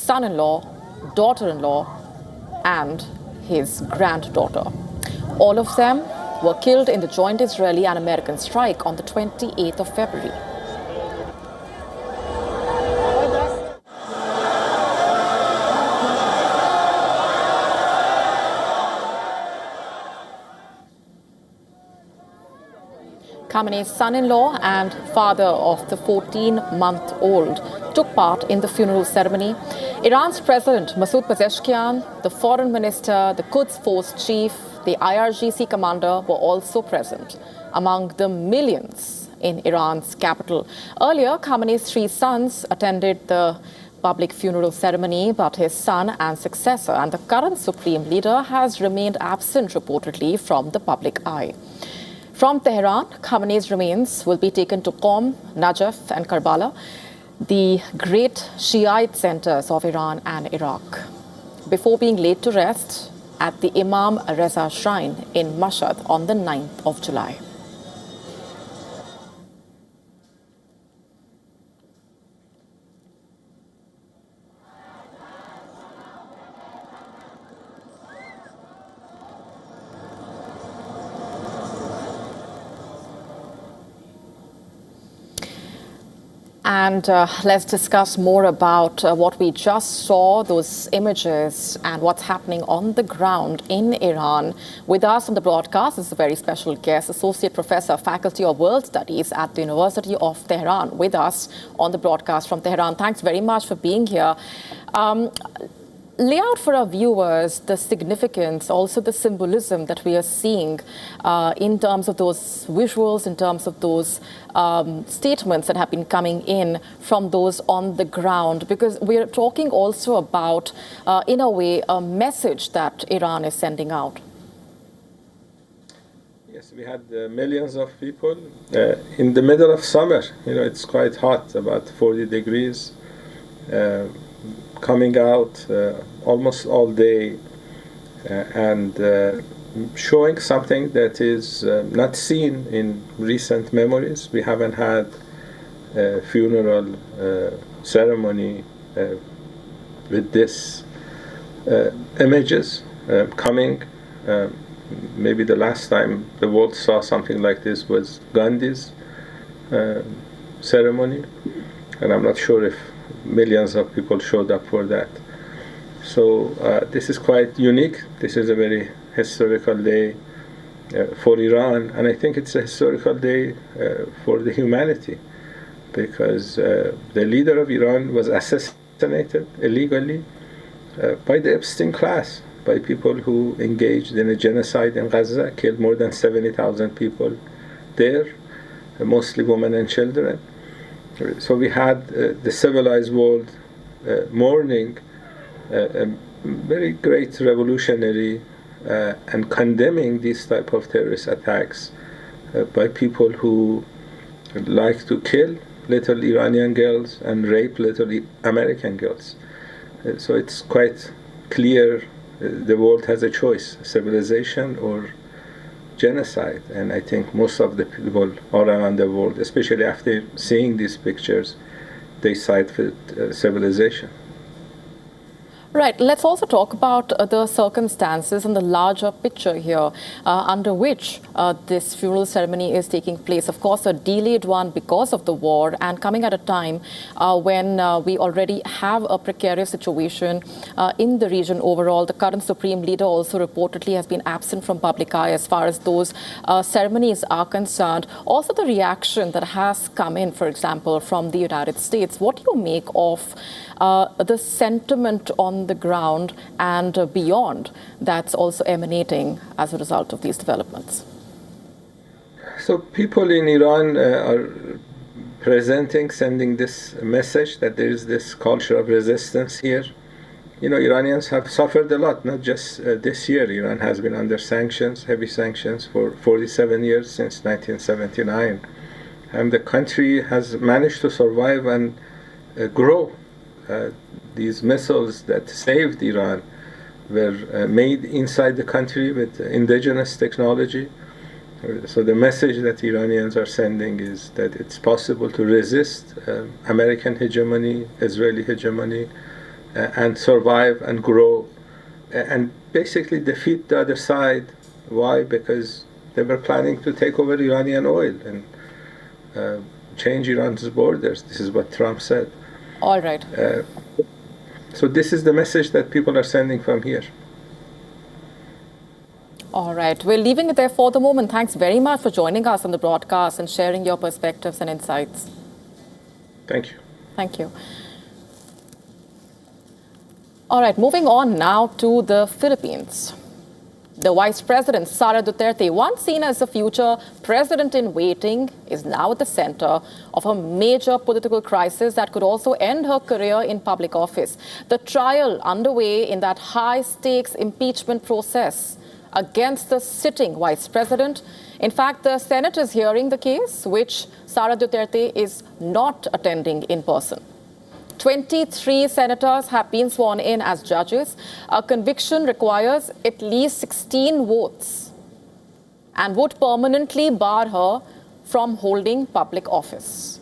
son-in-law, daughter-in-law, and his granddaughter. All of them were killed in the joint Israeli and American strike on the 28th of February. Khamenei's son-in-law and father of the 14-month-old took part in the funeral ceremony. Iran's President Masoud Pezeshkian, the foreign minister, the Quds Force chief, the IRGC commander were also present, among the millions in Iran's capital. Earlier, Khamenei's three sons attended the public funeral ceremony, but his son and successor and the current supreme leader has remained absent reportedly from the public eye. From Tehran, Khamenei's remains will be taken to Qom, Najaf and Karbala, the great Shiite centers of Iran and Iraq, before being laid to rest at the Imam Reza Shrine in Mashhad on the 9th of July. And let's discuss more about what we just saw, those images, and what's happening on the ground in Iran. With us on the broadcast is a very special guest, Associate Professor, Faculty of World Studies at the University of Tehran, with us on the broadcast from Tehran. Thanks very much for being here. Lay out for our viewers the significance, also the symbolism that we are seeing in terms of those visuals, in terms of those statements that have been coming in from those on the ground, because we're talking also about, in a way, a message that Iran is sending out. Yes, we had millions of people in the middle of summer. You know, it's quite hot, about 40 degrees. Coming out almost all day and showing something that is not seen in recent memories. We haven't had a funeral ceremony with this images coming. Maybe the last time the world saw something like this was Gandhi's ceremony, and I'm not sure if millions of people showed up for that. So this is quite unique. This is a very historical day for Iran, and I think it's a historical day for the humanity, because the leader of Iran was assassinated illegally by the Epstein class, by people who engaged in a genocide in Gaza, killed more than 70,000 people there, mostly women and children. So we had the civilized world mourning a very great revolutionary and condemning these type of terrorist attacks by people who like to kill little Iranian girls and rape little American girls. So it's quite clear the world has a choice, civilization or genocide, and I think most of the people all around the world, especially after seeing these pictures, they side with civilization. Right. Let's also talk about the circumstances and the larger picture here under which this funeral ceremony is taking place. Of course, a delayed one because of the war, and coming at a time when we already have a precarious situation in the region overall. The current supreme leader also reportedly has been absent from public eye as far as those ceremonies are concerned. Also, the reaction that has come in, for example, from the United States. What do you make of the sentiment on the ground and beyond that's also emanating as a result of these developments? So people in Iran are sending this message that there is this culture of resistance here. You know, Iranians have suffered a lot, not just this year. Iran has been under sanctions, heavy sanctions, for 47 years, since 1979. And the country has managed to survive and grow. These missiles that saved Iran were made inside the country with indigenous technology. So the message that Iranians are sending is that it's possible to resist American hegemony, Israeli hegemony, and survive and grow and basically defeat the other side. Why? Because they were planning to take over Iranian oil and change Iran's borders. This is what Trump said. All right. So this is the message that people are sending from here. All right. We're leaving it there for the moment. Thanks very much for joining us on the broadcast and sharing your perspectives and insights. Thank you. Thank you. All right. Moving on now to the Philippines. The Vice President, Sara Duterte, once seen as a future president in waiting, is now at the center of a major political crisis that could also end her career in public office. The trial underway in that high-stakes impeachment process against the sitting Vice President. In fact, the Senate is hearing the case, which Sara Duterte is not attending in person. 23 senators have been sworn in as judges. A conviction requires at least 16 votes and would permanently bar her from holding public office.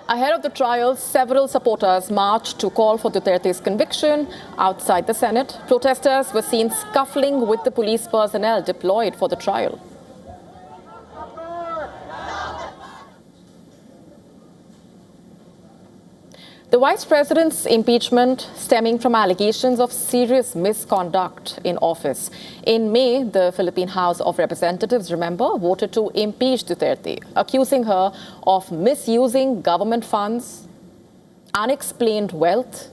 Ahead of the trial, several supporters marched to call for Duterte's conviction outside the Senate. Protesters were seen scuffling with the police personnel deployed for the trial. The Vice President's impeachment stemming from allegations of serious misconduct in office. In May, the Philippine House of Representatives, remember, voted to impeach Duterte, accusing her of misusing government funds, unexplained wealth,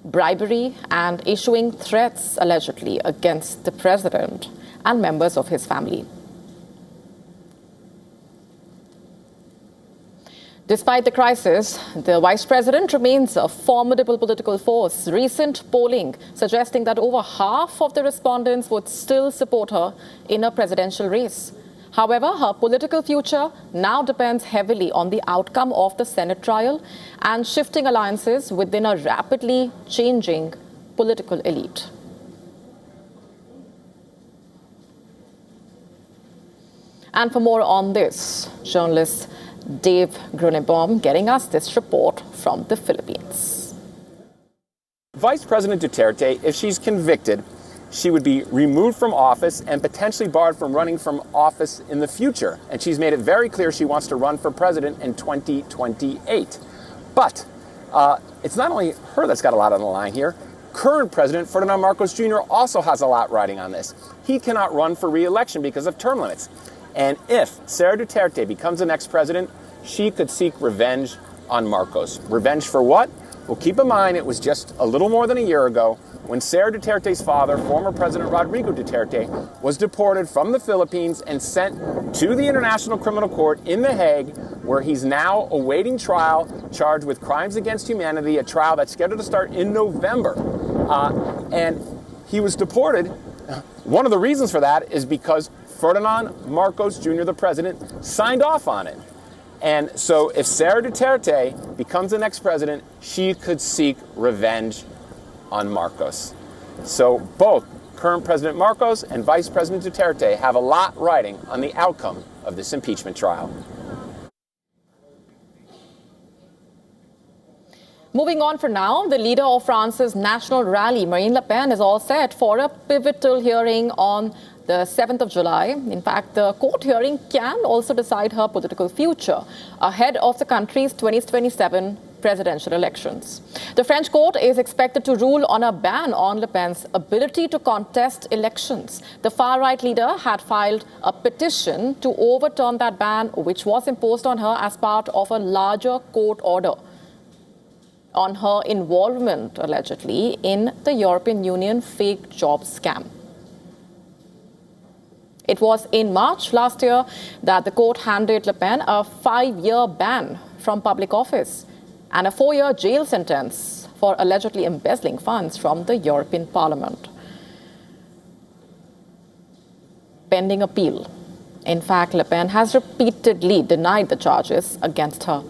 bribery, and issuing threats, allegedly, against the president and members of his family. Despite the crisis, the Vice President remains a formidable political force. Recent polling suggesting that over half of the respondents would still support her in a presidential race. However, her political future now depends heavily on the outcome of the Senate trial and shifting alliances within a rapidly changing political elite. And for more on this, journalist Dave Grunebaum getting us this report from the Philippines. Vice President Duterte, if she's convicted, she would be removed from office and potentially barred from running from office in the future. And she's made it very clear she wants to run for president in 2028. But it's not only her that's got a lot on the line here. Current President Ferdinand Marcos Jr. also has a lot riding on this. He cannot run for re-election because of term limits. And if Sara Duterte becomes the next president, she could seek revenge on Marcos. Revenge for what? Well, keep in mind, it was just a little more than a year ago when Sara Duterte's father, former President Rodrigo Duterte, was deported from the Philippines and sent to the International Criminal Court in The Hague, where he's now awaiting trial, charged with crimes against humanity, a trial that's scheduled to start in November. And he was deported. One of the reasons for that is because Ferdinand Marcos Jr., the president, signed off on it. And so if Sara Duterte becomes the next president, she could seek revenge on Marcos. So both current President Marcos and Vice President Duterte have a lot riding on the outcome of this impeachment trial. Moving on for now, the leader of France's national rally, Marine Le Pen, is all set for a pivotal hearing on the 7th of July. In fact, the court hearing can also decide her political future ahead of the country's 2027 presidential elections. The French court is expected to rule on a ban on Le Pen's ability to contest elections. The far-right leader had filed a petition to overturn that ban, which was imposed on her as part of a larger court order on her involvement, allegedly, in the European Union fake job scam. It was in March last year that the court handed Le Pen a 5-year ban from public office and a 4-year jail sentence for allegedly embezzling funds from the European Parliament. Pending appeal. In fact, Le Pen has repeatedly denied the charges against her.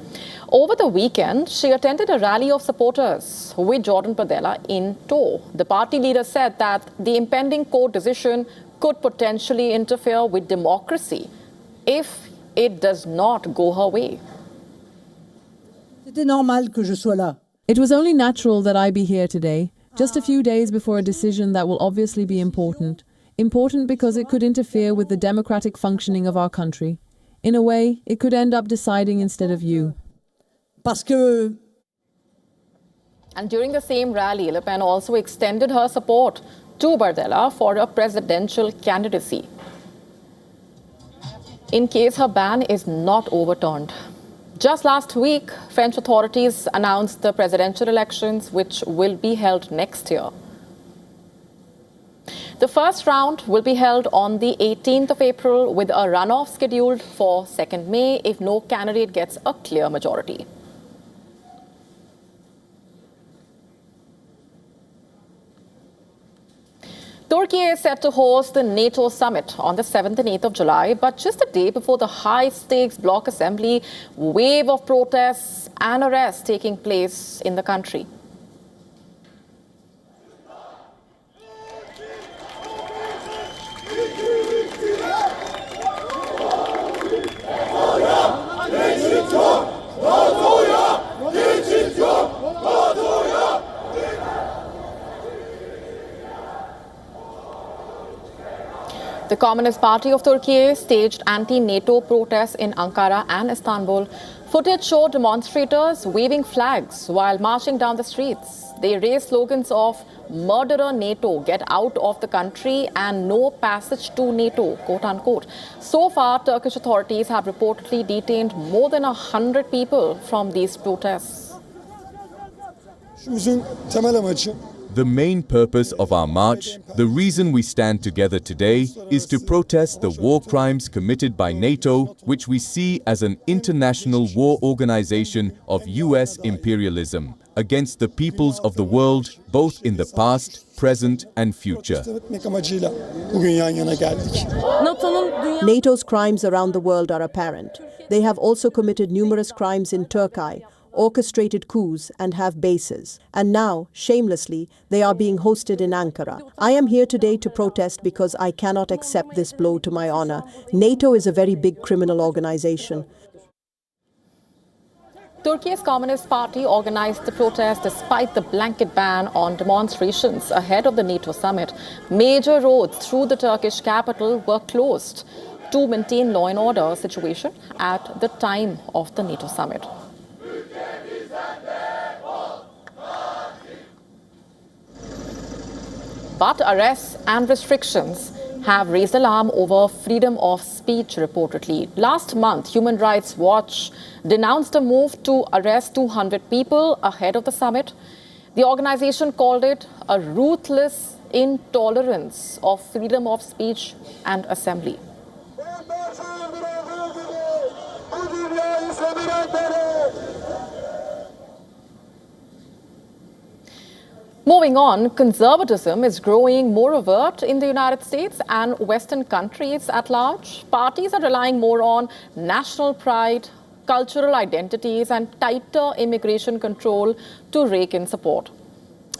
Over the weekend, she attended a rally of supporters with Jordan Bardella in tow. The party leader said that the impending court decision could potentially interfere with democracy if it does not go her way. C'était normal que je sois là. It was only natural that I be here today, just a few days before a decision that will obviously be important. Important because it could interfere with the democratic functioning of our country. In a way, it could end up deciding instead of you. Parce que And during the same rally, Le Pen also extended her support to Bardella for a presidential candidacy in case her ban is not overturned. Just last week, French authorities announced the presidential elections, which will be held next year. The first round will be held on the 18th of April with a runoff scheduled for 2nd May if no candidate gets a clear majority. Turkey is set to host the NATO summit on the 7th and 8th of July, but just a day before the high-stakes bloc assembly, wave of protests and arrests taking place in the country. The Communist Party of Turkey staged anti-NATO protests in Ankara and Istanbul. Footage showed demonstrators waving flags while marching down the streets. They raised slogans of "Murderer NATO, get out of the country" and "No passage to NATO," quote unquote. So far, Turkish authorities have reportedly detained more than 100 people from these protests. The main purpose of our march, the reason we stand together today, is to protest the war crimes committed by NATO, which we see as an international war organization of US imperialism, against the peoples of the world, both in the past, present and future. NATO's crimes around the world are apparent. They have also committed numerous crimes in Turkey, orchestrated coups and have bases. And now, shamelessly, they are being hosted in Ankara. I am here today to protest because I cannot accept this blow to my honor. NATO is a very big criminal organization. Turkey's Communist Party organized the protest despite the blanket ban on demonstrations ahead of the NATO summit. Major roads through the Turkish capital were closed to maintain law and order situation at the time of the NATO summit. But arrests and restrictions have raised alarm over freedom of speech reportedly. Last month, Human Rights Watch denounced a move to arrest 200 people ahead of the summit. The organization called it a ruthless intolerance of freedom of speech and assembly. Moving on, conservatism is growing more overt in the United States and Western countries at large. Parties are relying more on national pride, cultural identities, and tighter immigration control to rake in support.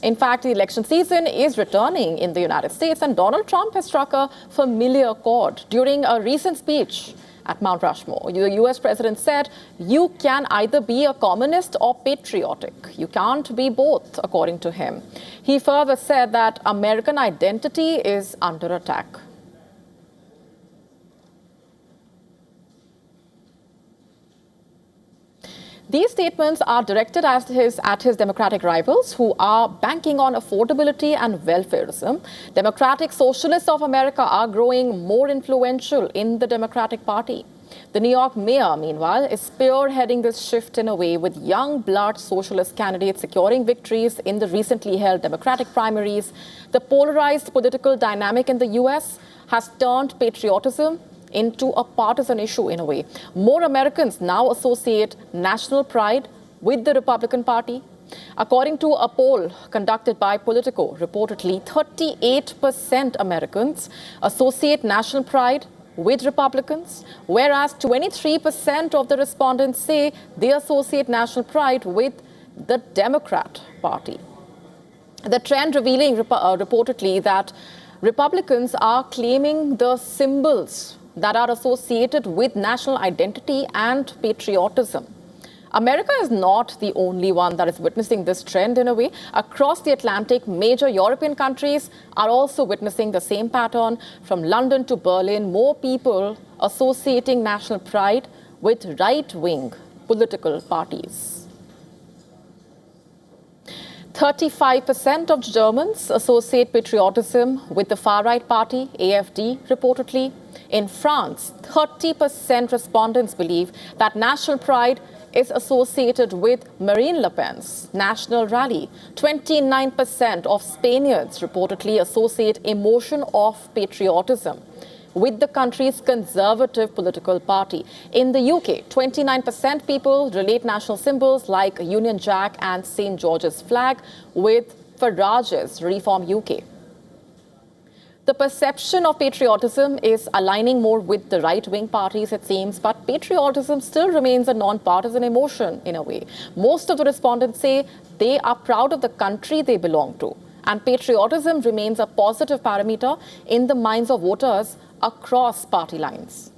In fact, the election season is returning in the United States, and Donald Trump has struck a familiar chord. During a recent speech at Mount Rushmore, the US president said, "You can either be a communist or patriotic. You can't be both," according to him. He further said that American identity is under attack. These statements are directed at his Democratic rivals who are banking on affordability and welfarism. Democratic Socialists of America are growing more influential in the Democratic Party. The New York mayor, meanwhile, is spearheading this shift in a way, with young blood socialist candidates securing victories in the recently held Democratic primaries. The polarized political dynamic in the US has turned patriotism into a partisan issue in a way. More Americans now associate national pride with the Republican Party. According to a poll conducted by Politico, reportedly 38% Americans associate national pride with Republicans, whereas 23% of the respondents say they associate national pride with the Democrat Party. The trend revealing reportedly that Republicans are claiming the symbols that are associated with national identity and patriotism. America is not the only one that is witnessing this trend in a way. Across the Atlantic, major European countries are also witnessing the same pattern. From London to Berlin, more people associating national pride with right-wing political parties. 35% of Germans associate patriotism with the far-right party, AfD, reportedly. In France, 30% respondents believe that national pride is associated with Marine Le Pen's national rally. 29% of Spaniards reportedly associate emotion of patriotism with the country's conservative political party. In the UK, 29% people relate national symbols like Union Jack and St. George's flag with Farage's Reform UK. The perception of patriotism is aligning more with the right-wing parties, it seems, but patriotism still remains a non-partisan emotion in a way. Most of the respondents say they are proud of the country they belong to, and patriotism remains a positive parameter in the minds of voters across party lines.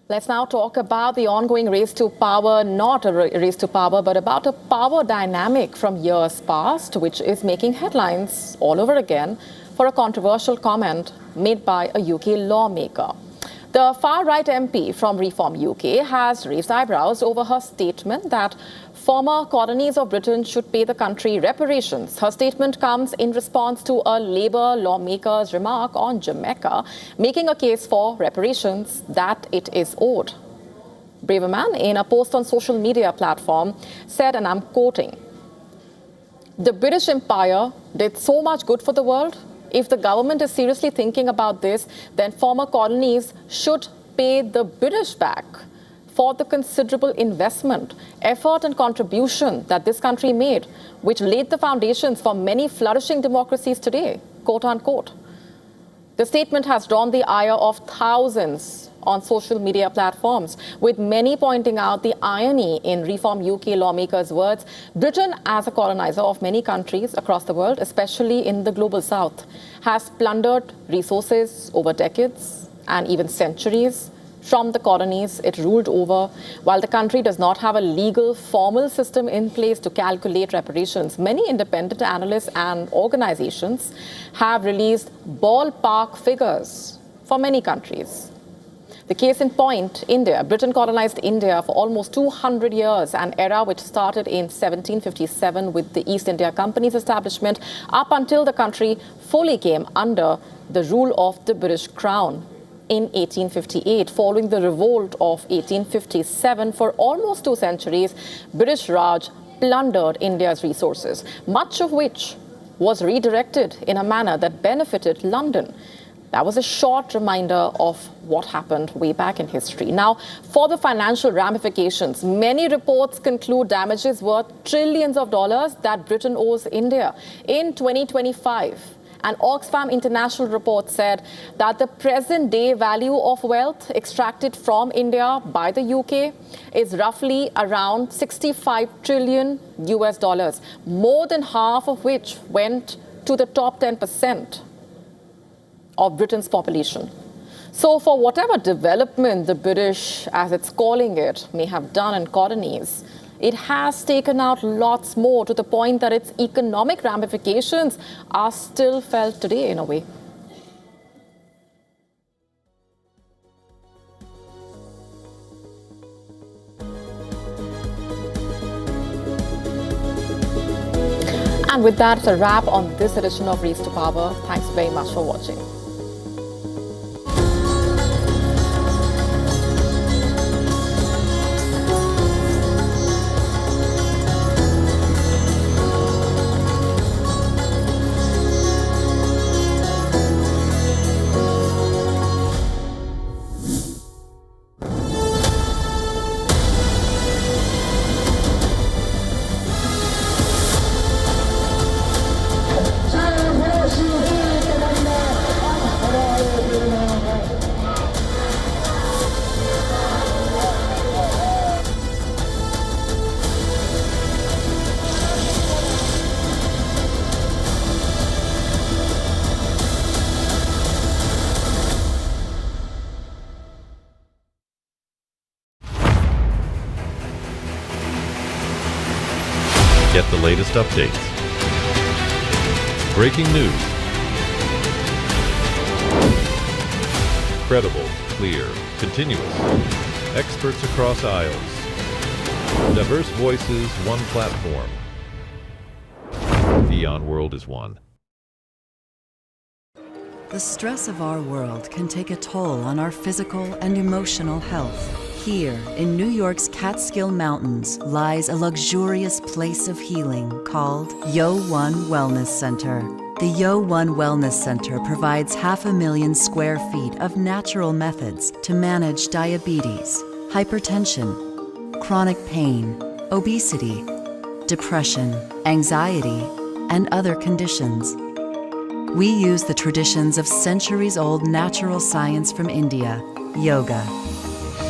Let's now talk about the ongoing race to power, not a race to power, but about a power dynamic from years past, which is making headlines all over again for a controversial comment made by a UK lawmaker. The far-right MP from Reform UK has raised eyebrows over her statement that former colonies of Britain should pay the country reparations. Her statement comes in response to a Labour lawmaker's remark on Jamaica, making a case for reparations that it is owed. Braverman, in a post on social media platform, said, and I'm quoting, "The British Empire did so much good for the world. If the government is seriously thinking about this, then former colonies should pay the British back for the considerable investment, effort and contribution that this country made, which laid the foundations for many flourishing democracies today," quote unquote. The statement has drawn the ire of thousands on social media platforms, with many pointing out the irony in Reform UK lawmakers' words. Britain, as a colonizer of many countries across the world, especially in the global south, has plundered resources over decades and even centuries from the colonies it ruled over. While the country does not have a legal, formal system in place to calculate reparations, many independent analysts and organizations have released ballpark figures for many countries. The case in point, India. Britain colonized India for almost 200 years, an era which started in 1757 with the East India Company's establishment, up until the country fully came under the rule of the British Crown in 1858. Following the revolt of 1857, for almost 2 centuries, British Raj plundered India's resources, much of which was redirected in a manner that benefited London. That was a short reminder of what happened way back in history. Now, for the financial ramifications, many reports conclude damages worth trillions of dollars that Britain owes India. In 2025, an Oxfam International report said that the present-day value of wealth extracted from India by the UK is roughly around 65 trillion US dollars, more than half of which went to the top 10% of Britain's population. So for whatever development the British, as it's calling it, may have done in colonies, it has taken out lots more, to the point that its economic ramifications are still felt today in a way. And with that, it's a wrap on this edition of Race to Power. Thanks very much for watching. Get the latest updates. Breaking news. Credible, clear, continuous. Experts across aisles. Diverse voices, one platform. WION World is one. The stress of our world can take a toll on our physical and emotional health. Here, in New York's Catskill Mountains, lies a luxurious place of healing called WION Wellness Center. The WION Wellness Center provides 500,000 square feet of natural methods to manage diabetes, hypertension, chronic pain, obesity, depression, anxiety, and other conditions. We use the traditions of centuries-old natural science from India, yoga,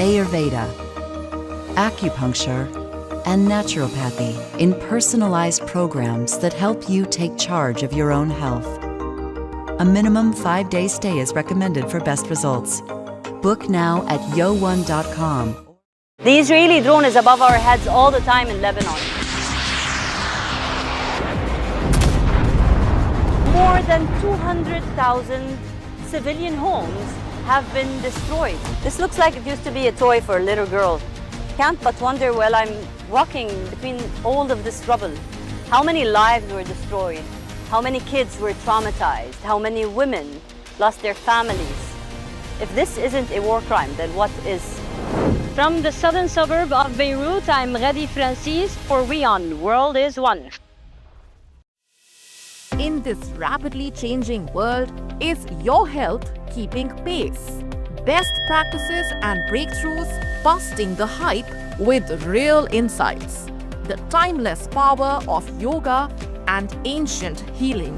Ayurveda, acupuncture, and naturopathy in personalized programs that help you take charge of your own health. A minimum 5-day stay is recommended for best results. Book now at yo1.com. The Israeli drone is above our heads all the time in Lebanon. More than 200,000 civilian homes have been destroyed. This looks like it used to be a toy for a little girl. Can't but wonder while I'm walking between all of this rubble, how many lives were destroyed, how many kids were traumatized, how many women lost their families. If this isn't a war crime, then what is? From the southern suburb of Beirut, I'm Redi Francis for WION World is One. In this rapidly changing world, is your health keeping pace? Best practices and breakthroughs busting the hype with real insights. The timeless power of yoga and ancient healing.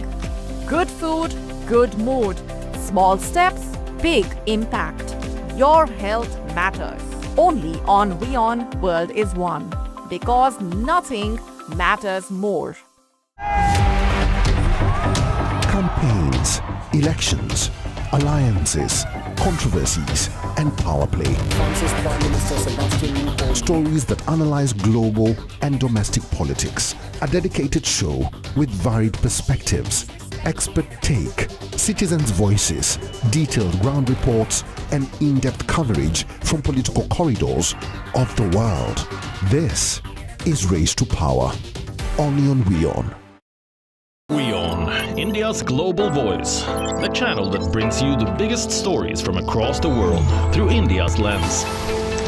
Good food, good mood. Small steps, big impact. Your health matters. Only on WION World is One. Because nothing matters more. Campaigns, elections, alliances, controversies, and power play. Stories that analyze global and domestic politics. A dedicated show with varied perspectives, expert take, citizens' voices, detailed ground reports, and in-depth coverage from political corridors of the world. This is Race to Power, only on WION. WION, India's global voice, the channel that brings you the biggest stories from across the world through India's lens.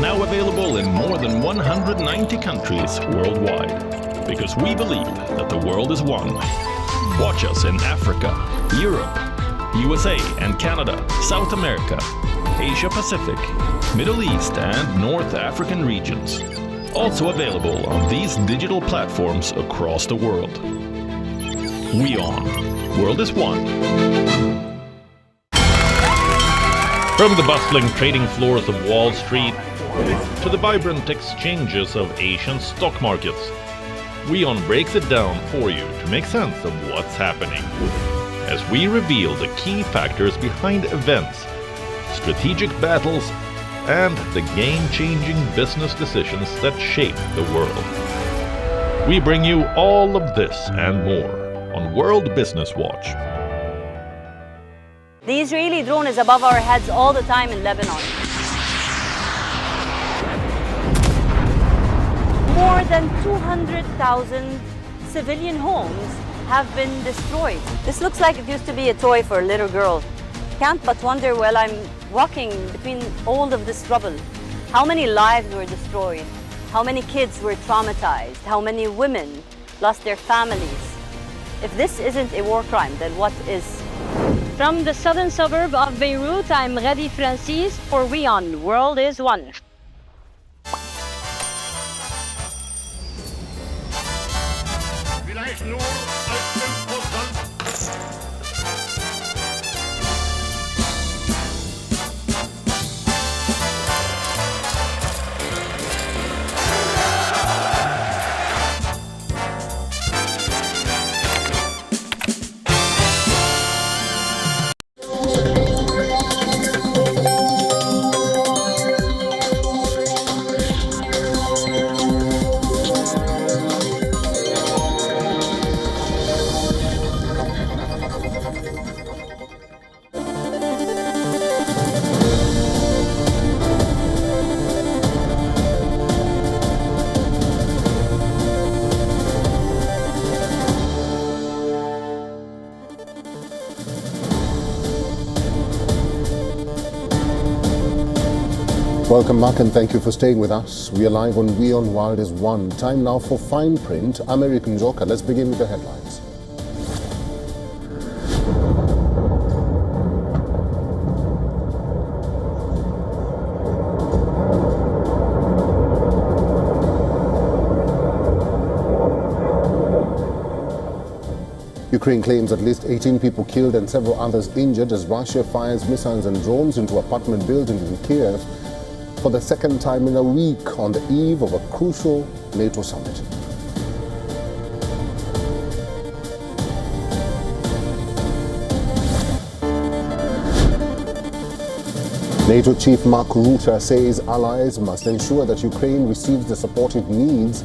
Now available in more than 190 countries worldwide. Because we believe that the world is one. Watch us in Africa, Europe, USA and Canada, South America, Asia Pacific, Middle East and North African regions. Also available on these digital platforms across the world. WION, World is One. From the bustling trading floors of Wall Street to the vibrant exchanges of Asian stock markets, WION breaks it down for you to make sense of what's happening. As we reveal the key factors behind events, strategic battles, and the game-changing business decisions that shape the world. We bring you all of this and more on World Business Watch. The Israeli drone is above our heads all the time in Lebanon. More than 200,000 civilian homes have been destroyed. This looks like it used to be a toy for a little girl. Can't but wonder while I'm walking between all of this rubble, how many lives were destroyed, how many kids were traumatized, how many women lost their families. If this isn't a war crime, then what is? From the southern suburb of Beirut, I'm Redi Francis for WION World is One. Welcome back and thank you for staying with us. We are live on WION The World is One. Time now for Fine Print, American Joker. Let's begin with the headlines. Ukraine claims at least 18 people killed and several others injured as Russia fires missiles and drones into apartment buildings in Kiev for the second time in a week on the eve of a crucial NATO summit. NATO chief Mark Rutte says allies must ensure that Ukraine receives the support it needs